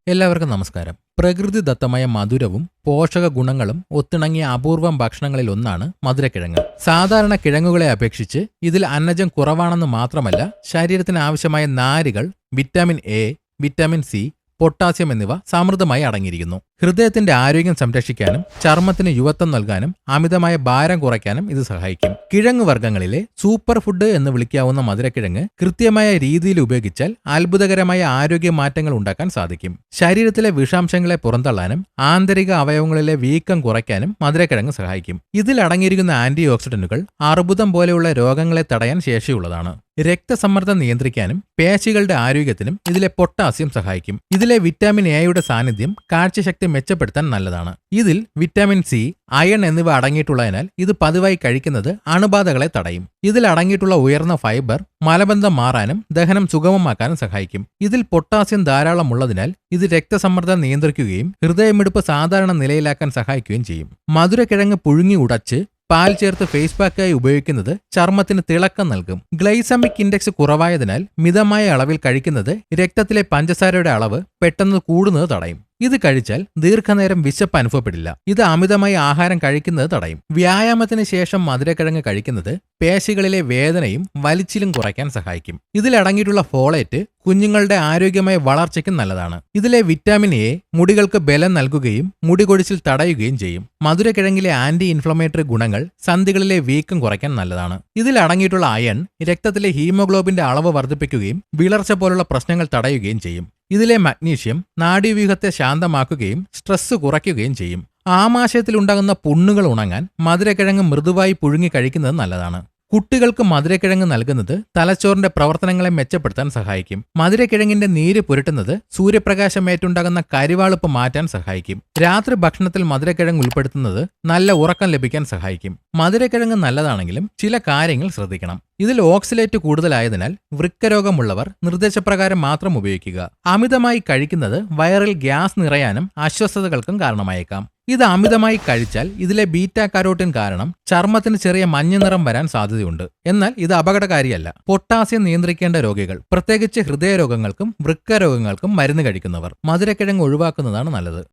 എല്ലാവർക്കും നമസ്കാരം. പ്രകൃതിദത്തമായ മധുരവും പോഷക ഗുണങ്ങളും ഒത്തിണങ്ങിയ അപൂർവം ഭക്ഷണങ്ങളിൽ ഒന്നാണ് മധുരക്കിഴങ്ങ്. സാധാരണ കിഴങ്ങുകളെ അപേക്ഷിച്ച് ഇതിൽ അന്നജം കുറവാണെന്ന് മാത്രമല്ല, ശരീരത്തിന് ആവശ്യമായ നാരുകൾ, vitamin A, vitamin C, potassium എന്നിവ സമൃദ്ധമായി അടങ്ങിയിരിക്കുന്നു. ഹൃദയത്തിന്റെ ആരോഗ്യം സംരക്ഷിക്കാനും ചർമ്മത്തിന് യുവത്വം നൽകാനും അമിതമായ ഭാരം കുറയ്ക്കാനും ഇത് സഹായിക്കും. കിഴങ്ങ് വർഗ്ഗങ്ങളിലെ സൂപ്പർ ഫുഡ് എന്ന് വിളിക്കാവുന്ന മധുരക്കിഴങ്ങ് കൃത്യമായ രീതിയിൽ ഉപയോഗിച്ചാൽ അത്ഭുതകരമായ ആരോഗ്യ മാറ്റങ്ങൾ ഉണ്ടാക്കാൻ സാധിക്കും. ശരീരത്തിലെ വിഷാംശങ്ങളെ പുറന്തള്ളാനും ആന്തരിക അവയവങ്ങളിലെ വീക്കം കുറയ്ക്കാനും മധുരക്കിഴങ്ങ് സഹായിക്കും. ഇതിൽ അടങ്ങിയിരിക്കുന്ന ആന്റി ഓക്സിഡന്റുകൾ അർബുദം പോലെയുള്ള രോഗങ്ങളെ തടയാൻ ശേഷിയുള്ളതാണ്. രക്തസമ്മർദ്ദം നിയന്ത്രിക്കാനും പേശികളുടെ ആരോഗ്യത്തിനും ഇതിലെ പൊട്ടാസ്യം സഹായിക്കും. ഇതിലെ വിറ്റാമിൻ എയുടെ സാന്നിധ്യം കാഴ്ചശക്തി മെച്ചപ്പെടുത്താൻ നല്ലതാണ്. ഇതിൽ വിറ്റാമിൻ സി, അയൺ എന്നിവ അടങ്ങിയിട്ടുള്ളതിനാൽ ഇത് പതിവായി കഴിക്കുന്നത് അണുബാധകളെ തടയും. ഇതിൽ അടങ്ങിയിട്ടുള്ള ഉയർന്ന ഫൈബർ മലബന്ധം മാറാനും ദഹനം സുഗമമാക്കാനും സഹായിക്കും. ഇതിൽ പൊട്ടാസ്യം ധാരാളം ഉള്ളതിനാൽ ഇത് രക്തസമ്മർദ്ദം നിയന്ത്രിക്കുകയും ഹൃദയമിടിപ്പ് സാധാരണ നിലയിലാക്കാൻ സഹായിക്കുകയും ചെയ്യും. മധുരക്കിഴങ്ങ് പുഴുങ്ങി ഉടച്ച് പാൽ ചേർത്ത് ഫേസ് പാക്കായി ഉപയോഗിക്കുന്നത് ചർമ്മത്തിന് തിളക്കം നൽകും. ഗ്ലൈസമിക് ഇൻഡെക്സ് കുറവായതിനാൽ മിതമായ അളവിൽ കഴിക്കുന്നത് രക്തത്തിലെ പഞ്ചസാരയുടെ അളവ് പെട്ടെന്ന് കൂടുന്നത് തടയും. ഇത് കഴിച്ചാൽ ദീർഘനേരം വിശപ്പ് അനുഭവപ്പെടില്ല. ഇത് അമിതമായി ആഹാരം കഴിക്കുന്നത് തടയും. വ്യായാമത്തിന് ശേഷം മധുരക്കിഴങ്ങ് കഴിക്കുന്നത് പേശികളിലെ വേദനയും വലിച്ചിലും കുറയ്ക്കാൻ സഹായിക്കും. ഇതിലടങ്ങിയിട്ടുള്ള ഫോളേറ്റ് കുഞ്ഞുങ്ങളുടെ ആരോഗ്യമായ വളർച്ചയ്ക്കും നല്ലതാണ്. ഇതിലെ വിറ്റാമിൻ എ മുടികൾക്ക് ബലം നൽകുകയും മുടി കൊഴിച്ചിൽ തടയുകയും ചെയ്യും. മധുരക്കിഴങ്ങിലെ ആന്റി ഇൻഫ്ലമേറ്ററി ഗുണങ്ങൾ സന്ധികളിലെ വീക്കം കുറയ്ക്കാൻ നല്ലതാണ്. ഇതിൽ അടങ്ങിയിട്ടുള്ള അയൺ രക്തത്തിലെ ഹീമോഗ്ലോബിന്റെ അളവ് വർദ്ധിപ്പിക്കുകയും വിളർച്ച പോലുള്ള പ്രശ്നങ്ങൾ തടയുകയും ചെയ്യും. ഇതിലെ മഗ്നീഷ്യം നാഡീവ്യൂഹത്തെ ശാന്തമാക്കുകയും സ്ട്രെസ് കുറയ്ക്കുകയും ചെയ്യും. ആമാശയത്തിലുണ്ടാകുന്ന പുണ്ണുകൾ ഉണങ്ങാൻ മധുരക്കിഴങ്ങ് മൃദുവായി പുഴുങ്ങി കഴിക്കുന്നത് നല്ലതാണ്. കുട്ടികൾക്ക് മധുരക്കിഴങ്ങ് നൽകുന്നത് തലച്ചോറിന്റെ പ്രവർത്തനങ്ങളെ മെച്ചപ്പെടുത്താൻ സഹായിക്കും. മധുരക്കിഴങ്ങിന്റെ നീര് പുരട്ടുന്നത് സൂര്യപ്രകാശമേറ്റുണ്ടാകുന്ന കരിവാളിപ്പ് മാറ്റാൻ സഹായിക്കും. രാത്രി ഭക്ഷണത്തിൽ മധുരക്കിഴങ്ങ് ഉൾപ്പെടുത്തുന്നത് നല്ല ഉറക്കം ലഭിക്കാൻ സഹായിക്കും. മധുരക്കിഴങ്ങ് നല്ലതാണെങ്കിലും ചില കാര്യങ്ങൾ ശ്രദ്ധിക്കണം. ഇതിൽ ഓക്സലേറ്റ് കൂടുതലായതിനാൽ വൃക്കരോഗമുള്ളവർ നിർദ്ദേശപ്രകാരം മാത്രം ഉപയോഗിക്കുക. അമിതമായി കഴിക്കുന്നത് വയറിൽ ഗ്യാസ് നിറയാനും അസ്വസ്ഥതകൾക്കും കാരണമായേക്കാം. ഇത് അമിതമായി കഴിച്ചാൽ ഇതിലെ ബീറ്റാ കരോട്ടിൻ കാരണം ചർമ്മത്തിന് ചെറിയ മഞ്ഞ നിറം വരാൻ സാധ്യതയുണ്ട്. എന്നാൽ ഇത് അപകടകാരിയല്ല. പൊട്ടാസ്യം നിയന്ത്രിക്കേണ്ട രോഗികൾ, പ്രത്യേകിച്ച് ഹൃദയരോഗങ്ങൾക്കും വൃക്കരോഗങ്ങൾക്കും മരുന്ന് കഴിക്കുന്നവർ മധുരക്കിഴങ്ങ് ഒഴിവാക്കുന്നതാണ് നല്ലത്.